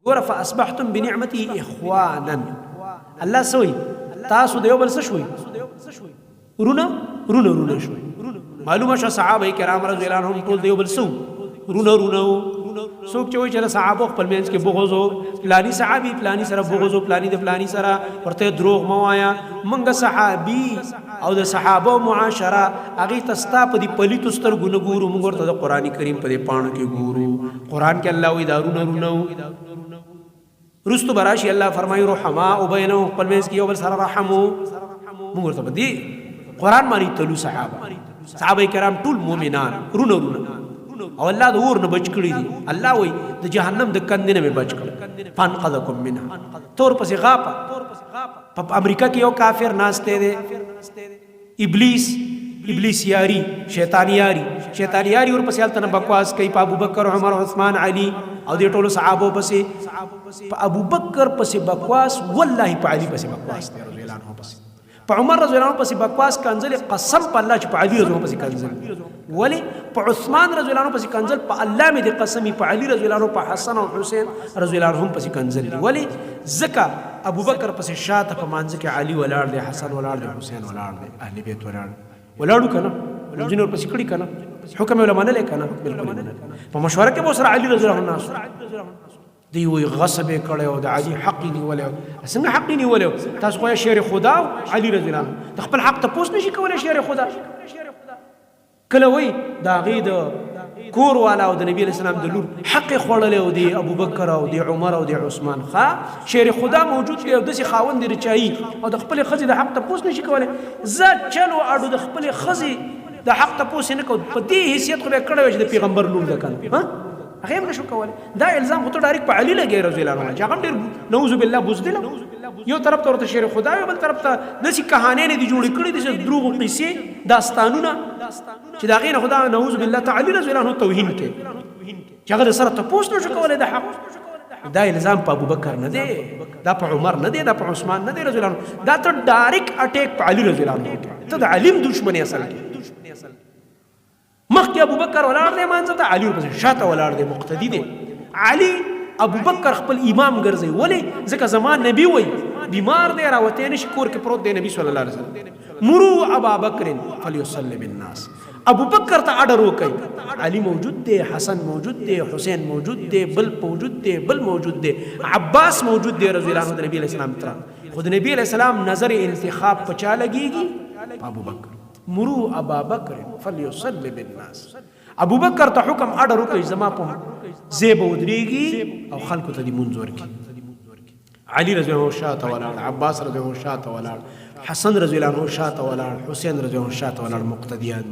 ګوره فاصبحتم بنعمته اخوانا الله سوی تاسو د یو بل څه شوي رونه شوي. معلومه شوه صحابه کرام رضی الله عنهم ټول د یو بل څه رونه څوک چې وایي چې د صحابو خپل منځ کې بغض و فلاني صحابي فلاني سره بغض و فلاني د فلاني سره ورته دروغ مه وایه. موږ صحابي او د صحابو معاشره هغې ته ستا په دې پلیتو سترګو نه ګورو، موږ ورته د قرآن کریم په دې پاڼو کې ګورو. قرآن کې الله وایي دا رونه رستو براشي الله فرمایي رحماء بینهم خپل منځ کې یو بل سره رحم و. موږ ورته په دې قرآن باندې تلو. صحابه کرام ټول مؤمنان رونه او الله د اور نه بچ کړي دي. الله وایي د جهنم د کندې نه مې بچ کړ فانقذکم منها. تور پسې غاپه په امریکا کې یو کافر ناسته دی ابلیس یاری شیطان یاری ورپسې هلته نه بکواس کوي په ابوبکر عمر عثمان علي او دې ټولو صحابو پسې. په ابوبکر پسې بکواس والله په علي پسې بکواس دی رضی الله عنه پسې. په عمر رضی الله عنه پسې بکواس کنځل قسم په الله چې په علي رضی الله عنه پسې کنځل. ولی په عثمان رضی الله عنه پسې کنځل په الله مې د قسمی په علي رضی الله عنه په حسن او حسین رضی الله عنهم پسې کنځل دي. ولی ځکه ابوبکر پسې شاته په مانځ کې علي ولاړ دی، حسن ولاړ دی، حسین ولاړ دی، اهل بیت ولاړو کنه لمزونه ورپسې کړي کنه حکم یې منلی کنه بالکل په مشوره کې به سره علي رضی الله عنه دی وی غصب کړی او د علي حق یې نیولی. څنګه حق یې نیولی؟ تاسو خو شعر خدا او علي رضی الله عنه د خپل حق تپوس نشي کولی. شعر خدا کله وی د هغې د کور والا او د نبي علیه السلام د لور حق یې خوړلی او د ابوبکر او د عمر او د عثمان. شعر خدا موجود دی او داسې خاوند دی رچایي او د خپلې ښځې د حق تپوس نشي کولی. زه چلو اډو د خپلې ښځې د حق تپوس یې نه کوم. په دې حیثیت خو به یې کړی وی چې د پیغمبر لور ده کنه هغه هم نشو کولی. دا الزام خو ته ډایرکټ په علي لګوې رضی الله عنه چې هغه هم ډېر نعوذ بالله بزدله. یو طرف ته ورته شعر خدا وي، بل طرف ته داسې کهانیانې دي جوړې کړي دي چې دروغ قیسې داستانونه چې د هغې نه خو دا نعوذ بالله ته علي رضی الله عنه توهین کوي چې هغه د سره تپوس نشو کولی د حق. دا الزام په ابوبکر نه دی، دا په عمر نه دی، دا په عثمان نه دی رضی الله عنه. دا ته ډایرکټ اټیک په علي رضی الله عنه کوي. ته د علیم دشمنی اصل کې مخکې ابوبکر ولاړ دی مانځه ته، علي ورپسې شاته ولاړ دی مقتدي دی. علي ابوبکر خپل امام ګرځوي. ولې؟ ځکه زما نبي وایي بیمار دی راوتی نشي کور کې پروت دی نبي صلی الله علیه وسلم مرو ابا بکر فلیصلی بالناس. ابوبکر ته اډر وکړي علي موجود دی، حسن موجود دی، حسین موجود دی، بل موجود دی، عباس موجود دی رضی الله عنه د نبي علیه السلام تر. خو د نبي علیه السلام نظر انتخاب په چا لګېږي؟ ابوبکر. مرو ابا بکر فلیصلی بالناس. ابوبکر ته حکم اډر وکړي زما په ځای به ودرېږي او خلکو ته دې مونځ ورکړي. علي رضی الله عنه شاته ولاړ، عباس رضی الله عنه شاته ولاړ، حسن رضی الله عنه شاته ولاړ، حسین رضی الله عنه شاته ولاړ مقتدیان.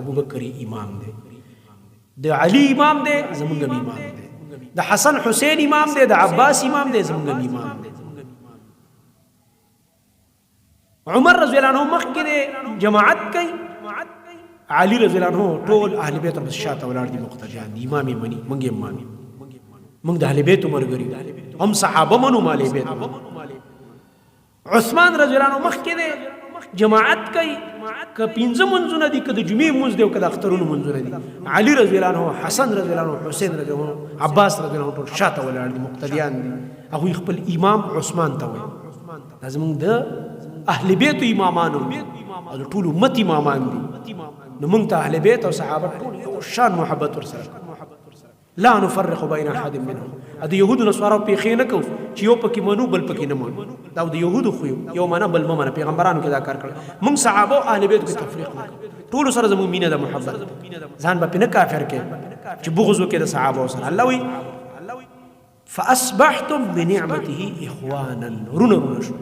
ابوبکر امام دی، د علي امام دی، زمونږ امام دی، د حسن حسین امام دی، د عباس امام دی، زمونږ امام دی. عمر رضی الله عنه مخکې دی جماعت کوي، علي رضی الله عنه ټول اهل بیت ورپسې شاته ولاړ دي مقتدیان دي. امام یې مني، موږ یې منو، موږ د اهل بیتو ملګري هم صحابه منو هم اهل بیت منو. عثمان رضی الله عنه مخکې دی جماعت کوي، که پنځه منځونه دي، که د جمعې منځ دی او که د اخترونو منځونه دي. علي رضی الله عنه، حسن رضی الله عنه، حسین رضی الله عنه، عباس رضی الله عنه ټول شاته ولاړ دي مقتدیان دي. هغوی خپل امام عثمان ته وایي. دا زموږ د اهل بیت امامانو او د ټول امت امامان دي. نو موږ ته اهل بیت او صحابه ټول یو شان محبت ورسره لا نفرق بین احد منهم. د یهودو نصارو پیښې نه کوو چې یو پکې منو بل پکې نه منو. دا د یهودو خو یو منه بل مه منه. پیغمبرانو کې دا کار کړی. موږ صحابه او اهل بیتو کې تفریق نه کوو. ټولو سره زموږ مینه ده، محبت. ځان به پرې نه کافر کوې چې بغض وکړې د صحابو سره. الله وایي فاصبحتم بنعمته اخوانا. رونه شو.